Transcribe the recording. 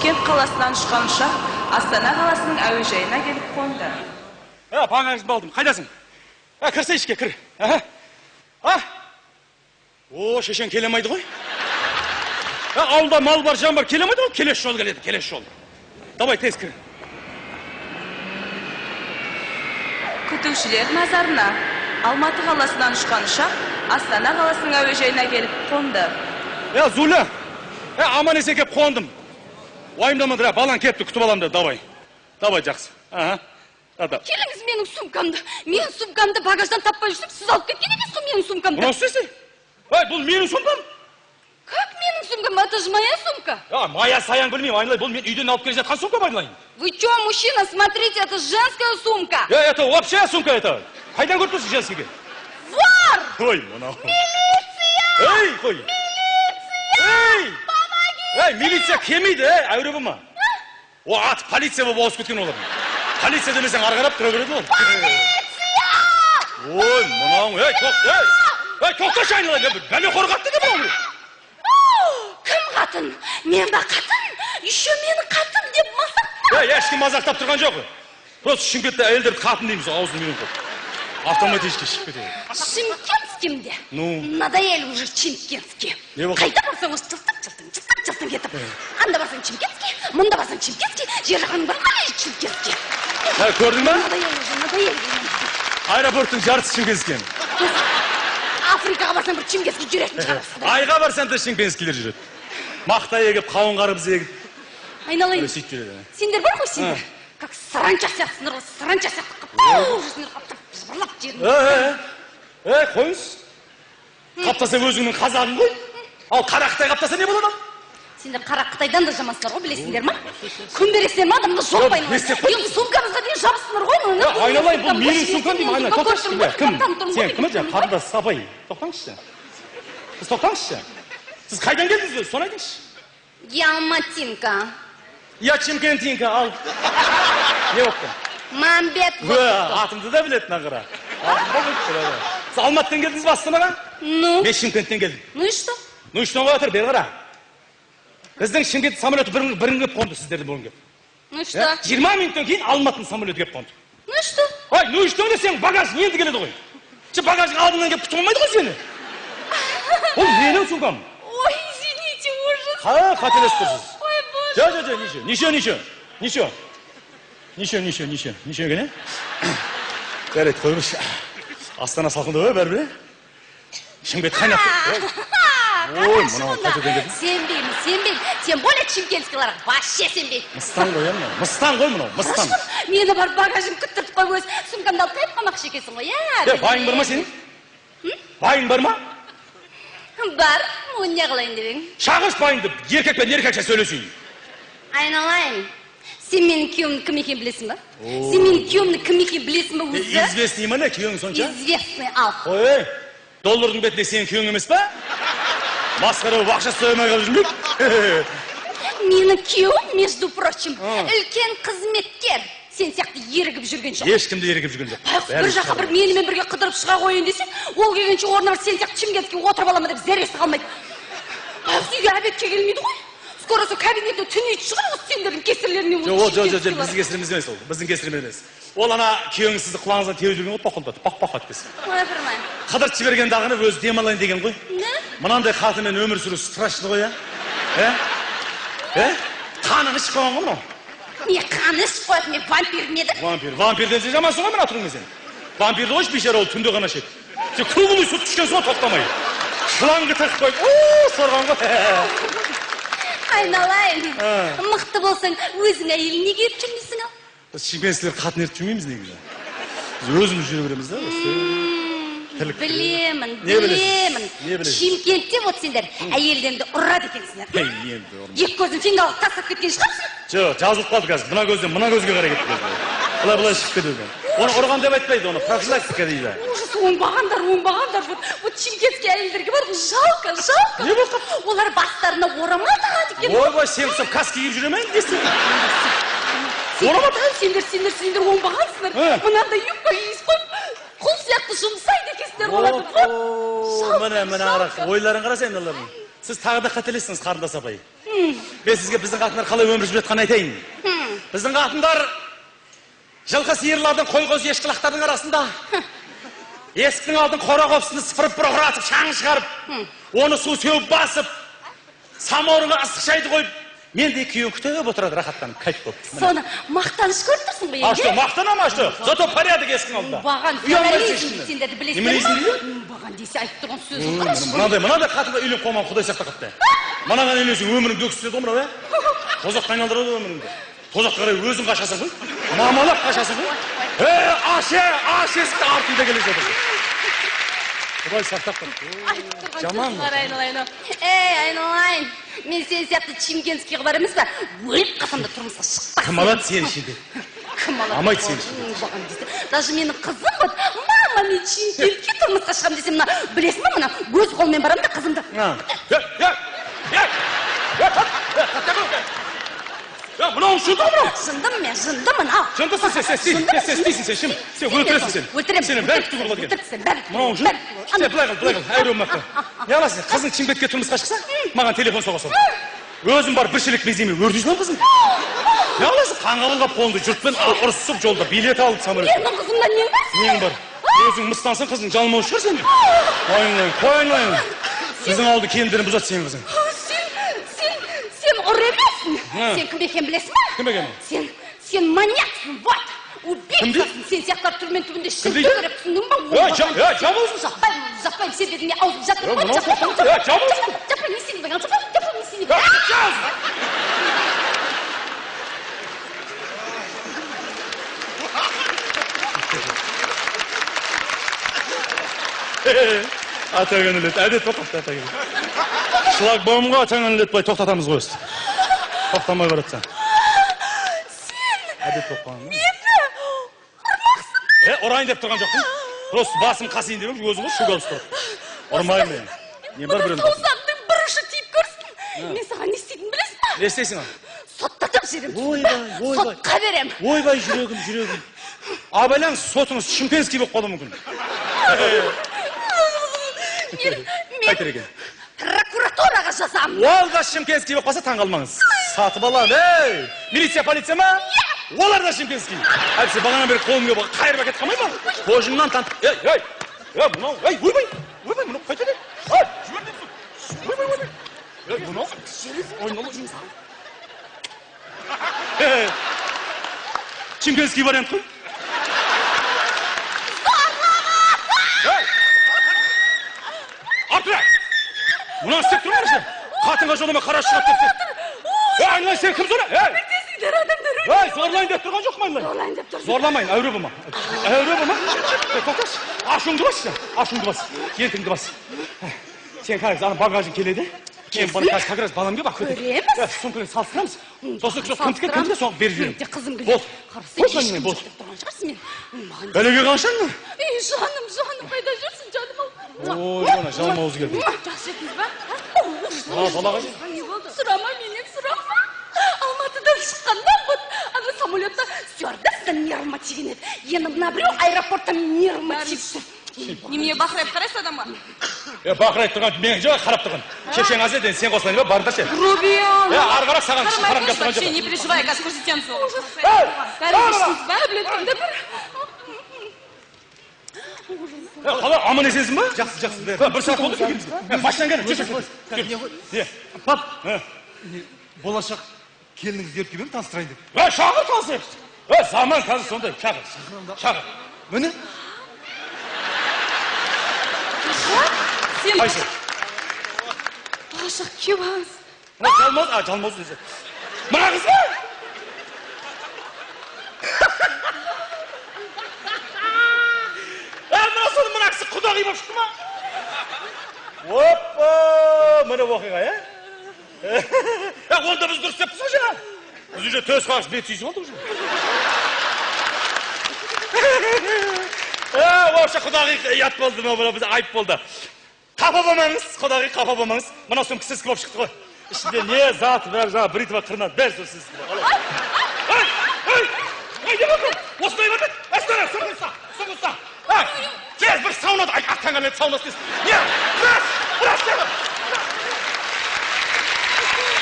Шымкент қаласынан ұшқан ұшақ Астана қаласының әуежайына келіп қонды. Багажымды алдым. Қайдасың? Кірсе ішке, кір. О, шешен келемейді ғой. Ауылда мал бар, жан бар, келемейді ғой. Келесі жол келеді, келесі жол. Давай, тез кір. Күтушілер назарына Алматы қаласынан ұшқан ұшақ Астана қаласының әуежайына келіп қонды. Зуля, аман есе кеп қондым. Уайымдамадыр, балан кепті, күтіп аламды, давай. Давай, жақсы. Келіңіз менің сумкамды. Мен сумкамды багаждан таппай жүрсем, сіз алып кеткен емес қой менің сумкамды. Бұны істесе? Бұл менің сумкам? Как менің сумкам? Это же моя сумка. Моя саян білмеймін, айналай, бұл мен үйден алып келе жатқан сумкам, айналайын. Вы что, мужчина, смотрите, это женская сумка. Это общая сумка, это. Қайдан көріпсіз женскийге? Вор! Ой, мынау. Милиция! Ей, қой. Милиция! Помогите! Милиция келмейді, әуре болма. О, ат полиция болып ауысып кеткен олар. Полиция демесең арғарап тұра береді ол. Полиция! Ой, мынау, тоқташы айналайын, бәле қорғатты деп ол. Кім қатын? Мен ба қатын? Еще мені қатын деп мазақ. Ешкім мазақтап тұрған жоқ. Просто Шымкентте әйелдерді қатын дейміз, аузын үйін қып. Автоматически шығып кетеді. Шымкентскимде? Надоели уже Чимкентский. Қайда барсаң осы жылтың кетіп. Анда барсаң Чимкентский, мұнда барсаң Чимкентский, жер жағаның бар ма Чимкентский. Көрдің ба? Надоели. Аэропорттың жартысы Шымкентский. Африкаға барсаң бір Чимкентский жүретін шығарсың. Айға барсаң да Шымкентскийлер жүреді. Мақта егіп, қауын қарып егіп. Айналайын. Сендер бар ғой сендер. Как саранча сияқтысыңдар ғой, саранча сияқты қып. Жүрсіңдер қаптап, жыбырлап жерін. Қойыңыз. Қаптаса өзіңнің қазағың ғой. Ал қара Қытай қаптаса не болады? Сендер қара Қытайдан да жамансыңдар ғой, білесіңдер ма? Күн бересіңдер ма? Адамды жоқ айналайын. Енді сумкамызға дейін жабысыңдар ғой. Айналайын, бұл менің сумкам деймін, айналайын. Тоқтаңызшы, кім? Сен кім еді? Қарындас Сапай. Тоқтаңызшы. Сіз тоқтаңызшы. Сіз қайдан келдіңіз? Соны айтыңызшы. Я Алматинка. Я Чимкентинка, ал. Не боқты? Мамбет. Атымды да білетін ағыра. Сіз Алматтан келдіңіз ба Астанаға? Мен Шымкенттен келдім. Ну и что? Ну и что отыр, бері қара. Біздің Шымкент самолеті бірін кеп қонды, сіздердің бұрын кеп. Ну и что? 20 минуттан кейін Алматының самолеті кеп қонды. Ну и что? Ой, ну и что десең, багажың енді келеді ғой. Багажың алдыңнан кеп күтіп алмайды ғой сені. Ол менің сумкам. Ой, извините, ужас. Қателесіп тұрсыз. Ой, боже. Ничего, гене? Жарайды, қойыңыз. Астана салқында ғой, бәрі. Шымкент қайнап кетті. Ой, мынау қайтадан келді. Сенбеймін. Тем более чимкентскийларға вообще сенбеймін. Мыстан ғой, мыстан ғой мынау, мыстан. Мені бар багажым күттіріп қойып өз сумкамды алып қайып қамақшы екенсің ғой, байың бар ма сенің? Байың бар ма? Бар, оны не қылайын деп ең? Шағыз байыңды, еркекпен еркекше сөйлесейін. Айналайын. Сен менің күйеуімнің кім екенін білесің ба? Сен менің күйеуімнің кім екенін білесің ба өзі? Известный ма не күйеуің сонша? Известный, ал. Ой, доллардың бетінде сенің күйеуің емес па? Масқара болып ақша соймай қалып жүрмейік? Менің күйеуім, между прочим, үлкен қызметкер. Сен сияқты ерігіп жүрген жоқ. Ешкімді ерігіп жүрген жоқ. Бір жаққа бір менімен бірге қыдырып шыға қойын десең, ол келгенше орнына сен сияқты Шымкентке отырып аламын деп зәресі қалмайды. Үйге обедке келмейді ғой. Скоро сол кабинетте түнейді шығар, осы сендердің кесірлеріне. Жоқ, біздің кесіріміз емес ол. Біздің кесіріміз емес. Ол ана күйеуің сізді құлағыңызға теуіп жүрген ғой, тоқылдатып, пақ-пақ еткесі. Ойпырмай. Қыдырып жіберген дағыны өзі демалайын деген ғой. Не? Мынандай қатынмен өмір сүру страшно ғой, Қанын ішіп қойған ғой мынау. Не қаны ішіп қояды, мен вампир ме еді? Вампир денсе жамансың ғой мен атырыңмен сен. Вампирді қойшы бейшара ол түнде ғана ішеді. Сен круглый су түшкен соң тоқтамай. Шлангы тығып қойып, сорған ғой. Айналайын. Мықты болсаң, өзің әйелін неге еріп жүрмейсің ал? Біз шымкентскілер қатын еріп жүрмейміз негізі. Біз өзіміз жүре береміз да. Білемін. Шымкентте вот сендер әйелдеріңді ұрады екенсіңдер. Екі көзін фингалық тастап кеткен шығарсың? Жоқ, жазылып қалды қазір. Мына көзден мына көзге қарай кетті. Былай шығып кетеді. Оны ұрған деп айтпайды, оны профилактика дейді. Ужас, оңбағандар. Вот шымкентский әйелдерге бар, жалко. Не болды? Олар бастарына орамал тағады екен. Ойбай, сен құсап каска киіп жүре ме? Орамал тағады? Сендер оңбағансыңдар. Мынандай юбка киіп қойып, құл сияқты жұмсайды екенсіңдер оларды. Міне, ойларын қарасайын олардың. Сіз тағы да қателестіңіз, қарындас апай. Мен сізге біздің қатындар қалай өмір сүріп жатқанын айтайын. Біздің қатындар жылқы сиырлардың қой қоз ешқылақтардың арасында есіктің алдын қора қопсыны сыпырып бұрқыратып шаң шығарып, оны су сеуіп басып, самаурынға ыстық шайды қойып, менде күйеуін күтіп отырады рахаттанып, кайф болып. Соны мақтаныш көріп тұрсың ғой, А что, мақтанам, а что? Зато порядок есіктің алдында. Баған феминизм сендерді білесің. Феминизм дейді? Баған десе айтып тұрған сөзін қарашы. Мынандай қатынға үйленіп қалмаған Құдай сақтап қапты. Мынаған үйленсең өміріңді өксітеді ғой мынау, тозаққа айналдырады өміріңді. Тозаққа қарай өзің қашасың ғой. Мамалап қашасың ғой. Аш есікті артында келе жатыр. Құдай сақтап қапты. Жаман. Айналайын. Мен сен сияқты Чимкентскийге бар емес па? Өліп қасамда тұрмысқа шықпақ. Кім алады сені ішінде? Кім алады? Амайды сені ішінде. Даже менің қызым вот, мама, мен Чимкентке тұрмысқа шығам десем, білесің ба мына өз қолмен барам да қызымды. Мынау шынды мынау? Жындым мен, жындымын, ал. Жындысың сен істейсің сен, сен өлтіресің сен. Өлтірем. Сені бәрі күтіп ұрылады екен. Мынау жын? Сен былай қыл, әуре болмаққа. Не аласың, қызың Чимкентке тұрмысқа шықса, маған телефон соғасың. Өзің бар бір шелек беземе өртейсің ал қызың. Не аласың, қанға бұлғап қолыңды жұртпен ұрысып жолда билет алып самолет. Менің қызымда нең бар? Нең бар? Өзің мыстансың, қызың жалмау шығар сен. Қойынлайын. Сіздің ауылды келіндерін бұзады сен қызың. Сен ұр емессің. Сен кім екен білесің ба? Кім екен? Сен маньяксың, вот. Убийцасың. Сен сияқтар түрмен түбінде шылды көріп түсіндің ба? Жабылсың сақ. Жаппайым, сен бетіңе ауызып жатыр ғой. Жаппайым, не сенің бәң, жаппайым, не сенің бәң. Атаған өлет, әдет тоқтатты атаған. Шлагбаумға атаған өлет былай тоқтатамыз ғой өсті. Тоқтамай қаратсан. Әдет тоққан. Мені ұрмақсың. Ұрайын деп тұрған жоқпын. Просто басым қасайын деп өзің ғой шуға ұстырып. Ұрмайым мен. Не бар біреуін қасың? Таусағыңның бірінші тиіп көрсін. Мен саған не істейтін білесің ба? Не істейсің ал? Соттатып жерім. Ойбай. Сотқа берем. Ойбай, жүрегім. Абайлаң сотыңыз Шымкентский болып қалуы мүмкін. Мен прокуратураға жазам. Ол да Шымкентский болып қалса таң қалмаңыз. Сатып алам, милиция, полиция ма? Олар да Шымкентский. Әйтсе бағана бері қолымға қайырып әкетіп қалмай ма? Қожыңнан тантып. Мынау, ойбай, мынау қайта дед. Ойбай. Мынау. Ойналы жұмыс. Шымкентский вариант қой. Артыра! Мұнан істеп тұрмын сен? Қатынға жолыма қара шығат деп сен. Айналай, сен кім зора? Бірдесіңдер адамдар. Зорлайын деп тұрған жоқ майынлай? Зорлайын деп тұрсың. Зорламайын, әуре болма. Тоқташ, ашуыңды бас. Ентіңді бас. Сен қарайыз, багажың келеді. Мен бұны как раз баламға бақ көтер. Көреміз. Сомкілі салыстырамыз. Сосын кімдіке соғып беріп жіберем. Қызым біле. Бол. Бол. Бәлеге қаншаң мı? Жаным, қайда жүрсің жаным ал? Ой, жана, жаным ауызы келді. Жақсы жеттіңіз ба? Балаға жет. Сұрама, менен сұрама. Алматыдан шыққанда ана самолетта стюардесса нервыма тиген еді. Енді мына біреу аэропортта нервыма тиіпті. Немене бақырайып қарайсыз адамға? Бақырайып тұрған мен жоқ қарап тұрған. Кешен аз еді, сен қосылайын ба? Барында сен. Рубион. Ары қарап саған қарап тұрған жоқ. Вообще не переживай, қазір көрсетемін соған. Бәрі ба? Білетімді бір. Қалай, аман есенсің ба? Жақсы. Бір сұрақ болды сөйлейміз. Машинан кәні, Пап, болашақ келініңізді еріп келмем таныстырайын деп. Шағыр таныстырайық. Заман қазір сондай, шағыр. Міне? Сен Қайсы? Болашақ кебаңыз. Жалмауыз десе. Мына қыз ба? Мына соның мына кісі құдағи болып шықты ма? Оппа, міне оқиға, Онда біз дұрыс деппіз ғой жаңа. Біз уже төс қағыз бет сүйісіп алды уже. Вообще құдағи ят болды, біз айып болды. Қапа болмаңыз, құдағи қапа болмаңыз. Мына соң кісіскі болып шықты ғой. Ішінде не зат, бәрі жаңа бритва қырынан, бәрі сол сізді. Не болды? Осындай барды? Әстара, соңғызса. Кез бір саунада, аттанған еді саунасы десін. Не? Біраз,